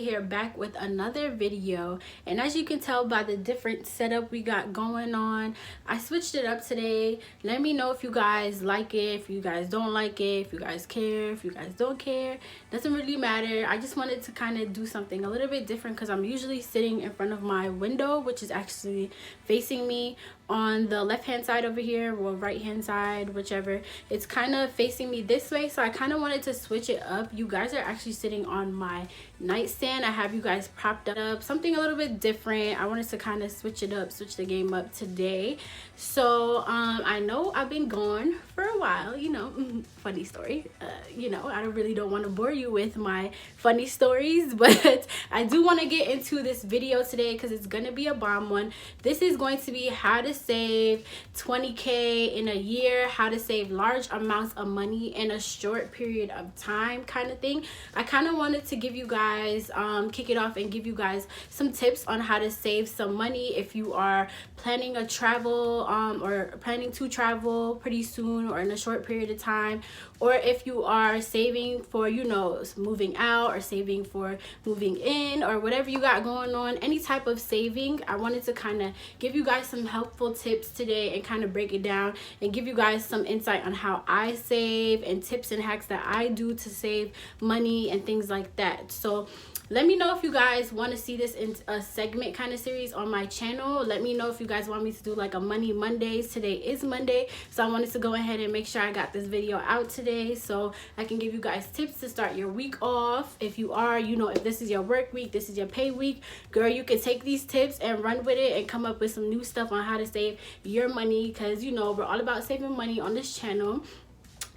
CLICKBAIT here, back with another video. And as you can tell by the different setup we got going on, I switched it up today. Let me know if you guys like it, if you guys don't like it, if you guys care, if you guys don't care. Doesn't really matter. I just wanted to kind of do something a little bit different because I'm usually sitting in front of my window, which is actually facing me on the left hand side over here, or right hand side, whichever. It's kind of facing me this way, so I kind of wanted to switch it up. You guys are actually sitting on my nightstand. I have you guys propped up, something a little bit different. I wanted to kind of switch it up, switch the game up today. So I know I've been gone for a while, you know. Funny story. You know, I really don't want to bore you with my funny stories, but I do want to get into this video today because it's gonna be a bomb one. This is going to be how to save 20K in a year, how to save large amounts of money in a short period of time kind of thing. I kind of wanted to give you guys kick it off and give you guys some tips on how to save some money if you are planning a travel or planning to travel pretty soon or in a short period of time, or if you are saving for, you know, moving out or saving for moving in or whatever you got going on, any type of saving. I wanted to kind of give you guys some helpful tips today and kind of break it down and give you guys some insight on how I save and tips and hacks that I do to save money and things like that. So let me know if you guys want to see this in a segment kind of series on my channel. Let me know if you guys want me to do like a Money Mondays. Today is Monday, so I wanted to go ahead and make sure I got this video out today so I can give you guys tips to start your week off. If you are, you know, if this is your work week, this is your pay week, girl, you can take these tips and run with it and come up with some new stuff on how to save your money, because, you know, we're all about saving money on this channel.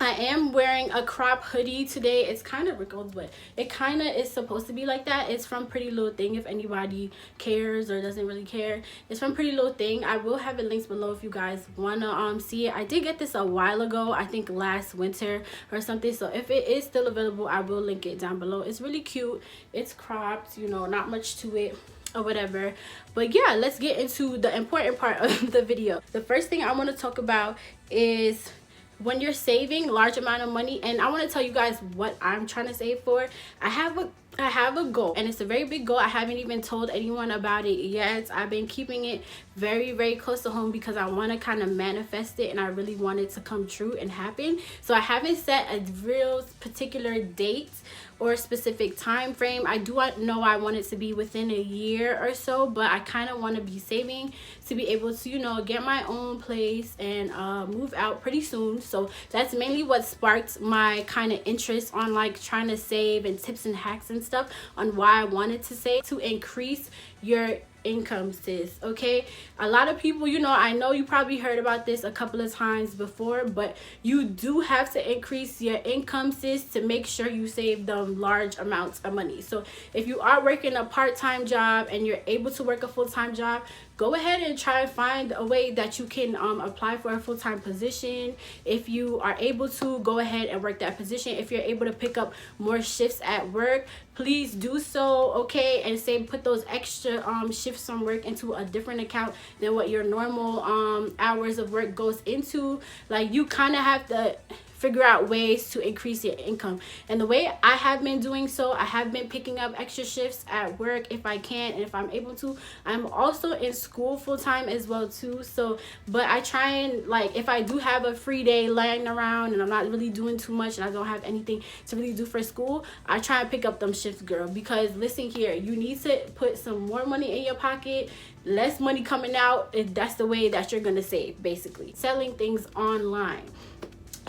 I am wearing a crop hoodie today. It's kind of wrinkled, but it kind of is supposed to be like that. It's from Pretty Little Thing, if anybody cares or doesn't really care. It's from Pretty Little Thing. I will have it links below if you guys want to see it. I did get this a while ago, I think last winter or something, so if it is still available, I will link it down below. It's really cute. It's cropped, you know, not much to it or whatever. But yeah, let's get into the important part of the video. The first thing I want to talk about is when you're saving large amount of money, and I want to tell you guys what I'm trying to save for. I have a goal, and it's a very big goal. I haven't even told anyone about it yet. I've been keeping it very close to home because I want to kind of manifest it, and I really want it to come true and happen. So I haven't set a real particular date or a specific time frame. I do know I want it to be within a year or so, but I kind of want to be saving to be able to, you know, get my own place and move out pretty soon. So that's mainly what sparked my kind of interest on like trying to save and tips and hacks and stuff on why I wanted to save, to increase your income, sis. Okay, a lot of people, you know, I know you probably heard about this a couple of times before, but you do have to increase your income, sis, to make sure you save them large amounts of money. So if you are working a part-time job and you're able to work a full-time job, go ahead and try and find a way that you can apply for a full-time position. If you are able to, go ahead and work that position. If you're able to pick up more shifts at work, please do so, okay? And say put those extra shifts from work into a different account than what your normal hours of work goes into. Like, you kind of have to figure out ways to increase your income. And the way I have been doing so, I have been picking up extra shifts at work if I can and if I'm able to. I'm also in school full-time as well too. So, but I try and, like, if I do have a free day laying around and I'm not really doing too much and I don't have anything to really do for school, I try and pick up them shifts, girl. Because listen here, you need to put some more money in your pocket, less money coming out, if that's the way that you're gonna save, basically. Selling things online.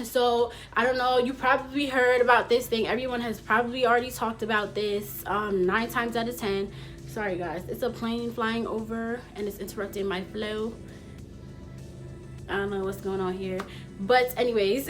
So I don't know, you probably heard about this thing. Everyone has probably already talked about this 9 times out of 10. Sorry guys, it's a plane flying over and it's interrupting my flow. I don't know what's going on here, but anyways,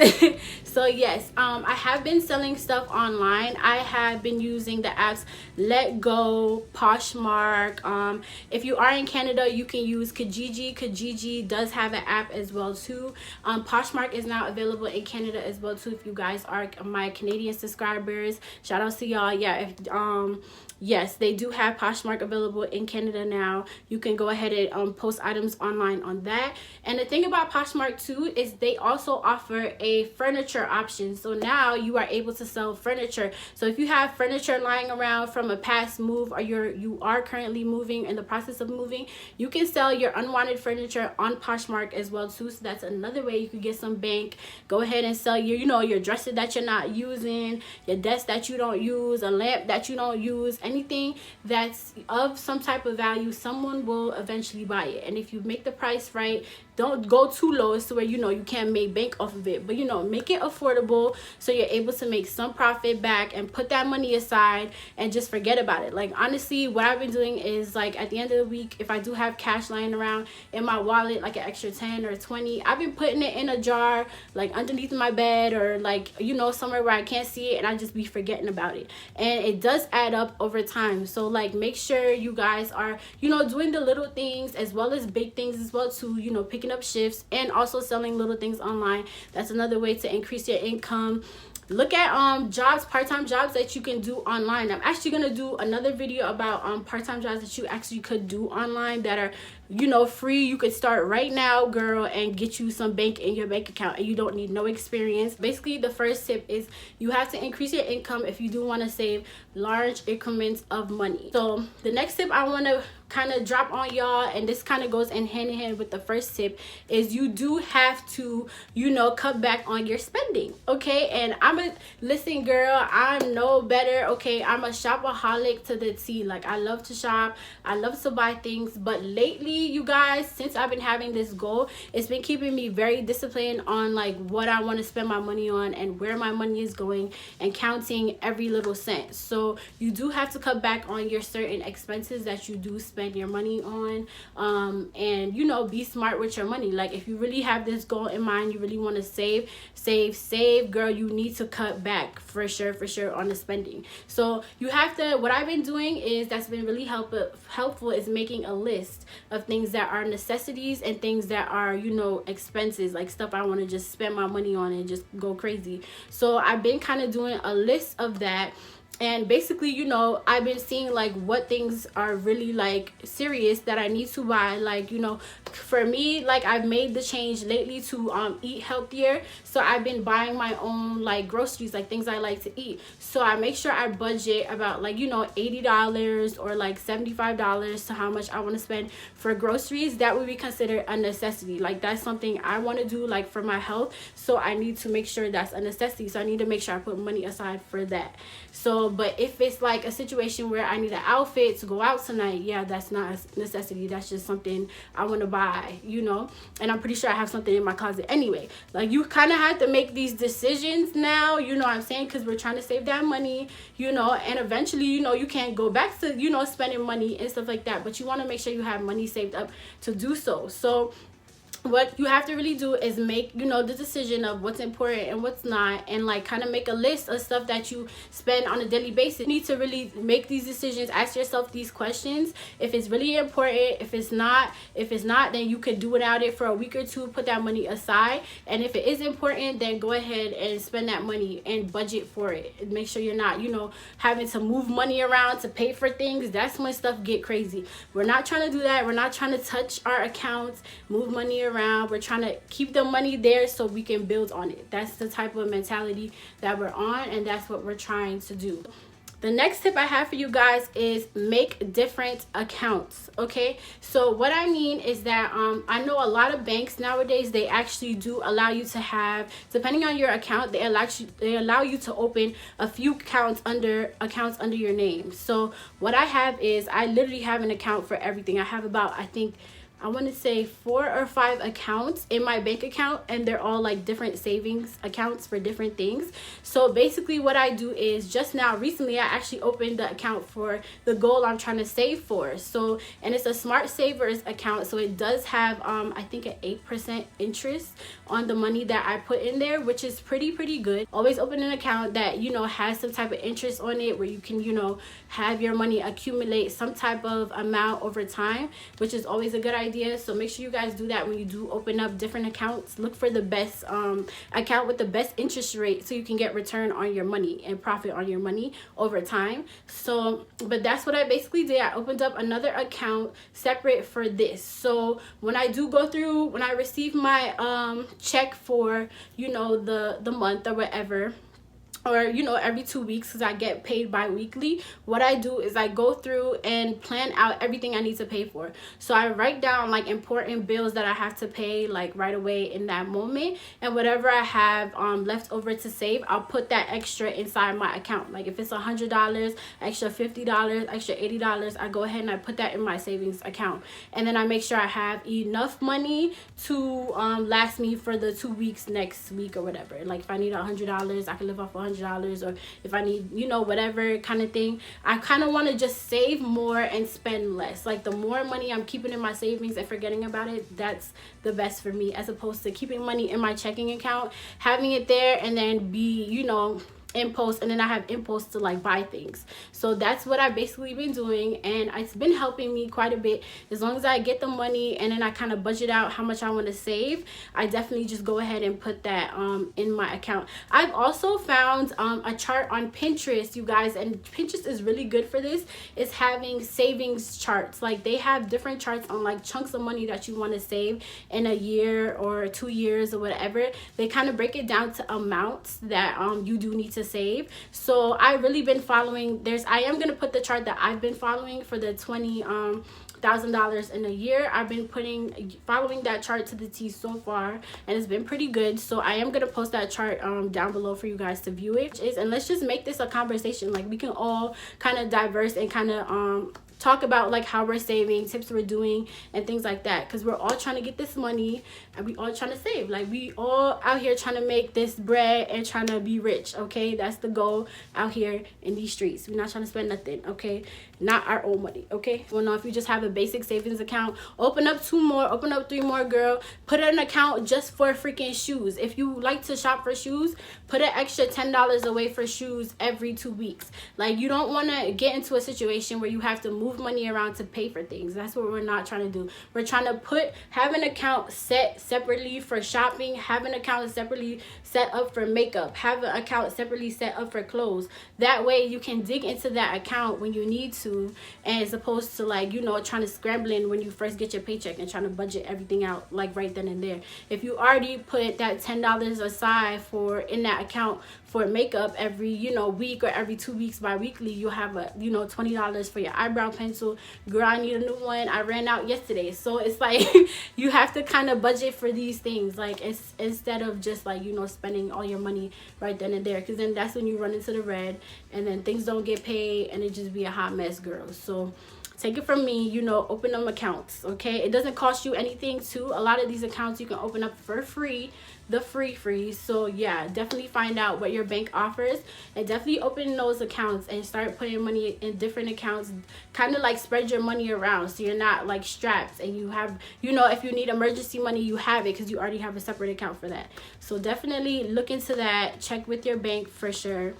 so yes, I have been selling stuff online. I have been using the apps Let Go, Poshmark. If you are in Canada, you can use Kijiji. Kijiji does have an app as well too. Poshmark is now available in Canada as well too. If you guys are my Canadian subscribers, shout out to y'all. Yeah, if yes, they do have Poshmark available in Canada now. You can go ahead and post items online on that. And the thing about Poshmark too is they also offer a furniture option. So now you are able to sell furniture. So if you have furniture lying around from a past move, or you are currently moving, in the process of moving, you can sell your unwanted furniture on Poshmark as well too. So that's another way you could get some bank. Go ahead and sell your, your dresser that you're not using, your desk that you don't use, a lamp that you don't use, anything that's of some type of value, someone will eventually buy it. And if you make the price right, don't go too low as to where you can't make bank off of it, but make it affordable so you're able to make some profit back and put that money aside and just forget about it. Like, honestly, what I've been doing is, like, at the end of the week, if I do have cash lying around in my wallet, like an extra 10 or 20, I've been putting it in a jar, like underneath my bed, or like somewhere where I can't see it, and I just be forgetting about it. And it does add up over time. So like, make sure you guys are doing the little things as well as big things as well too, picking up shifts and also selling little things online. That's another way to increase your income. Look at jobs, part-time jobs that you can do online. I'm actually going to do another video about part-time jobs that you actually could do online that are free. You could start right now, girl, and get you some bank in your bank account, and you don't need no experience. Basically, the first tip is you have to increase your income if you do want to save large increments of money. So the next tip I want to kind of drop on y'all, and this kind of goes in hand with the first tip, is you do have to cut back on your spending. Okay, and listen, girl, I'm no better. Okay, I'm a shopaholic to the T. Like, I love to shop, I love to buy things, but lately, you guys, since I've been having this goal, it's been keeping me very disciplined on like what I want to spend my money on and where my money is going, and counting every little cent. So you do have to cut back on your certain expenses that you do spend your money on, and be smart with your money. Like, if you really have this goal in mind, you really want to save, girl, you need to cut back for sure on the spending. So you have to, what I've been doing is, that's been really helpful, is making a list of things that are necessities and things that are expenses, like stuff I want to just spend my money on and just go crazy. So I've been kind of doing a list of that. And basically, I've been seeing like what things are really like serious that I need to buy. Like, for me, like, I've made the change lately to eat healthier. So I've been buying my own like groceries, like things I like to eat. So I make sure I budget about like, $80 or like $75 to how much I want to spend for groceries. That would be considered a necessity. Like, that's something I want to do, like, for my health. So I need to make sure that's a necessity. So I need to make sure I put money aside for that. So, but if it's like a situation where I need an outfit to go out tonight, yeah, that's not a necessity. That's just something I want to buy, and I'm pretty sure I have something in my closet anyway. Like, you kind of have to make these decisions now, what I'm saying, because we're trying to save that money, and eventually, you can't go back to, spending money and stuff like that, but you want to make sure you have money saved up to do so. So what you have to really do is make the decision of what's important and what's not, and like kind of make a list of stuff that you spend on a daily basis. You need to really make these decisions, ask yourself these questions. If it's really important, if it's not, then you could do without it for a week or two, put that money aside. And if it is important, then go ahead and spend that money and budget for it, and make sure you're not having to move money around to pay for things. That's when stuff get crazy. We're not trying to do that. We're not trying to touch our accounts, move money around. We're trying to keep the money there so we can build on it. That's the type of mentality that we're on, and that's what we're trying to do. The next tip I have for you guys is make different accounts. Okay, so what I mean is that I know a lot of banks nowadays, they actually do allow you to have, depending on your account, they allow you to open a few accounts under your name. So what I have is, I literally have an account for everything. I have about, I want to say 4 or 5 accounts in my bank account, and they're all like different savings accounts for different things. So basically what I do is, just now recently I actually opened the account for the goal I'm trying to save for. So, and it's a smart savers account, so it does have I think an 8% interest on the money that I put in there, which is pretty good. Always open an account that has some type of interest on it, where you can have your money accumulate some type of amount over time, which is always a good idea. idea. So make sure you guys do that when you do open up different accounts. Look for the best account with the best interest rate, so you can get return on your money and profit on your money over time. So but that's what I basically did. I opened up another account separate for this. So when I do go through, when I receive my check for, you know, the month or whatever, or you know, every 2 weeks, because I get paid bi-weekly, what I do is I go through and plan out everything I need to pay for. So I write down like important bills that I have to pay like right away in that moment, and whatever I have left over to save, I'll put that extra inside my account. Like if it's $100, extra $50, extra $80, I go ahead and I put that in my savings account, and then I make sure I have enough money to last me for the 2 weeks next week or whatever. Like if I need $100, I can live off $100, or if I need, you know, whatever kind of thing. I kind of want to just save more and spend less. Like the more money I'm keeping in my savings and forgetting about it, that's the best for me, as opposed to keeping money in my checking account, having it there, and then be, you know, impulse, and then I have impulse to like buy things. So that's what I've basically been doing, and it's been helping me quite a bit. As long as I get the money and then I kind of budget out how much I want to save, I definitely just go ahead and put that in my account. I've also found a chart on Pinterest, you guys, and Pinterest is really good for this. It's having savings charts. Like they have different charts on like chunks of money that you want to save in a year or 2 years or whatever. They kind of break it down to amounts that you do need to save. So I really been following, I am gonna put the chart that I've been following for the $20,000 in a year. I've been following that chart to the T so far, and it's been pretty good. So I am gonna post that chart down below for you guys to view it. And let's just make this a conversation. Like we can all kind of diverse and kind of talk about like how we're saving, tips we're doing, and things like that, because we're all trying to get this money and we all trying to save. Like we all out here trying to make this bread and trying to be rich. Okay, that's the goal out here in these streets. We're not trying to spend nothing, okay, not our own money. Okay, well, no, if you just have a basic savings account, open up 2 more, open up 3 more, girl. Put an account just for freaking shoes. If you like to shop for shoes, put an extra $10 away for shoes every 2 weeks. Like you don't want to get into a situation where you have to move money around to pay for things. That's what we're not trying to do. We're trying to have an account set separately for shopping, have an account separately set up for makeup, have an account separately set up for clothes. That way you can dig into that account when you need to, and as opposed to like, you know, trying to scrambling when you first get your paycheck and trying to budget everything out like right then and there. If you already put that $10 aside for in that account for makeup every, you know, week or every 2 weeks bi-weekly, you'll have a, you know, $20 for your eyebrow pencil. Girl, I need a new one. I ran out yesterday. So it's like you have to kind of budget for these things, like it's instead of just like, you know, spending all your money right then and there, because then that's when you run into the red and then things don't get paid and it just be a hot mess, girl. So take it from me, you know, open them accounts, okay? It doesn't cost you anything too. A lot of these accounts you can open up for free, the free. So yeah, definitely find out what your bank offers and definitely open those accounts and start putting money in different accounts. Kind of like spread your money around so you're not like strapped, and you have, you know, if you need emergency money, you have it because you already have a separate account for that. So definitely look into that. Check with your bank for sure.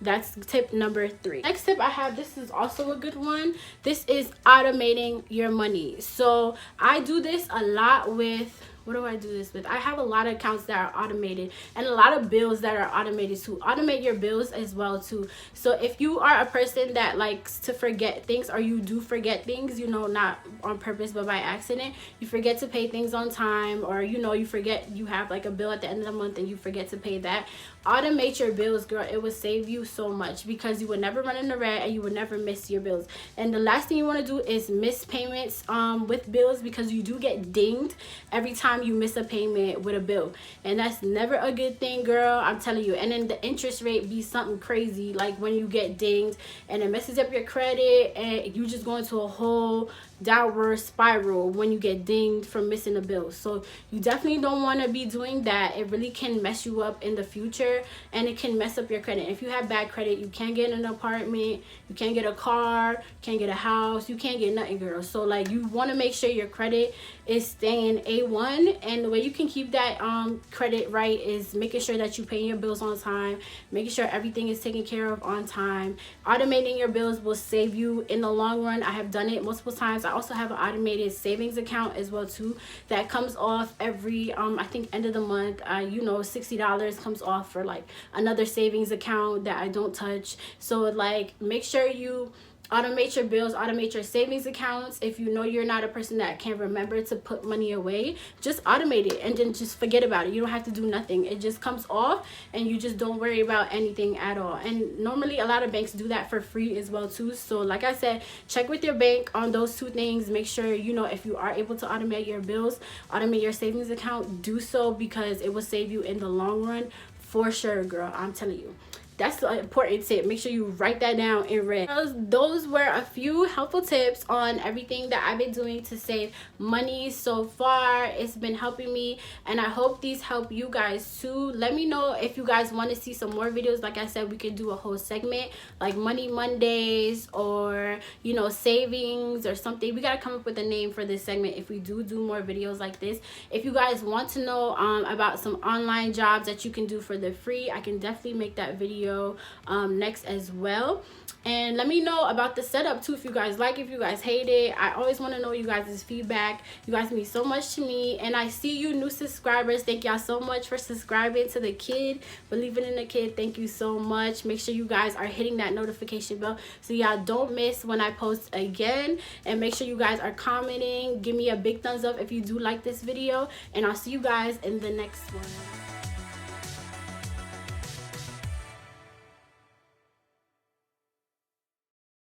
That's tip number 3. Next tip I have, this is also a good one. This is automating your money. So I do this a lot with, what do I do this with? I have a lot of accounts that are automated and a lot of bills that are automated too. Automate your bills as well too. So if you are a person that likes to forget things, or you do forget things, you know, not on purpose but by accident, you forget to pay things on time, or you know, you forget you have like a bill at the end of the month and you forget to pay that, automate your bills, girl. It will save you so much because you would never run in the red and you would never miss your bills. And the last thing you want to do is miss payments with bills, because you do get dinged every time you miss a payment with a bill, and that's never a good thing, girl. I'm telling you. And then the interest rate be something crazy, like when you get dinged, and it messes up your credit and you just go into a whole downward spiral when you get dinged from missing a bill. So you definitely don't want to be doing that. It really can mess you up in the future, and it can mess up your credit. If you have bad credit, you can't get an apartment, you can't get a car, can't get a house, you can't get nothing, girl. So like, you want to make sure your credit is staying A1, and the way you can keep that credit right is making sure that you pay your bills on time, making sure everything is taken care of on time. Automating your bills will save you in the long run. I have done it multiple times. I also have an automated savings account as well too that comes off every I think end of the month. You know, $60 comes off for like another savings account that I don't touch. So like make sure you automate your bills, automate your savings accounts. If you know you're not a person that can remember to put money away, just automate it and then just forget about it. You don't have to do nothing. It just comes off and you just don't worry about anything at all. And normally a lot of banks do that for free as well too. So like I said, check with your bank on those two things. Make sure, you know, if you are able to automate your bills, automate your savings account, do so, because it will save you in the long run for sure, girl. I'm telling you. That's the important tip. Make sure you write that down in red. Those were a few helpful tips on everything that I've been doing to save money so far. It's been helping me, and I hope these help you guys too. Let me know if you guys want to see some more videos. Like I said, we could do a whole segment like Money Mondays, or you know, savings or something. We gotta come up with a name for this segment if we do more videos like this. If you guys want to know about some online jobs that you can do for the free, I can definitely make that video next as well. And let me know about the setup too, if you guys like it, if you guys hate it. I always want to know you guys' feedback. You guys mean so much to me. And I see you new subscribers. Thank y'all so much for subscribing to the kid, believing in the kid. Thank you so much. Make sure you guys are hitting that notification bell so y'all don't miss when I post again. And make sure you guys are commenting. Give me a big thumbs up if you do like this video, and I'll see you guys in the next one.